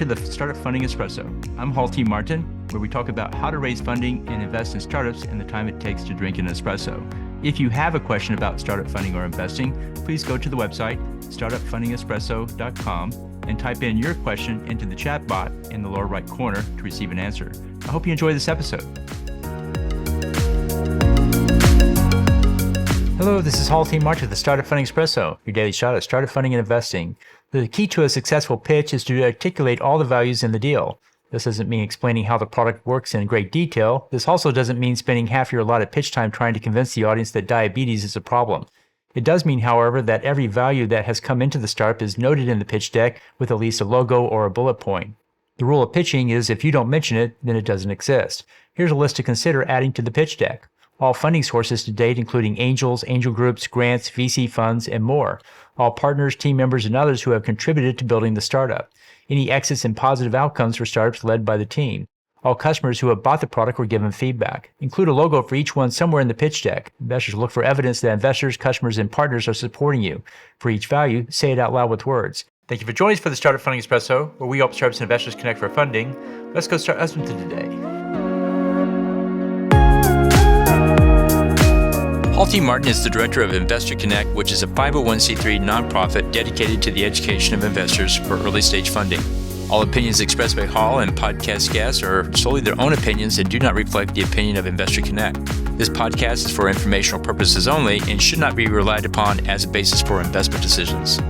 to the Startup Funding Espresso. I'm Hall T. Martin, where we talk about how to raise funding and invest in startups and the time it takes to drink an espresso. If you have a question about startup funding or investing, please go to the website, startupfundingespresso.com, and type in your question into the chat bot in the lower right corner to receive an answer. I hope you enjoy this episode. Hello, this is Hall T. Martin with the Startup Funding Espresso, your daily shot at startup funding and investing. The key to a successful pitch is to articulate all the values in the deal. This doesn't mean explaining how the product works in great detail. This also doesn't mean spending half your allotted pitch time trying to convince the audience that diabetes is a problem. It does mean, however, that every value that has come into the startup is noted in the pitch deck with at least a logo or a bullet point. The rule of pitching is if you don't mention it, then it doesn't exist. Here's a list to consider adding to the pitch deck. All funding sources to date, including angels, angel groups, grants, VC funds, and more. All partners, team members, and others who have contributed to building the startup. Any exits and positive outcomes for startups led by the team. All customers who have bought the product were given feedback. Include a logo for each one somewhere in the pitch deck. Investors look for evidence that investors, customers, and partners are supporting you. For each value, say it out loud with words. Thank you for joining us for the Startup Funding Espresso, where we help startups and investors connect for funding. Let's go start us with today. Hall T. Martin is the director of Investor Connect, which is a 501c3 nonprofit dedicated to the education of investors for early stage funding. All opinions expressed by Hall and podcast guests are solely their own opinions and do not reflect the opinion of Investor Connect. This podcast is for informational purposes only and should not be relied upon as a basis for investment decisions.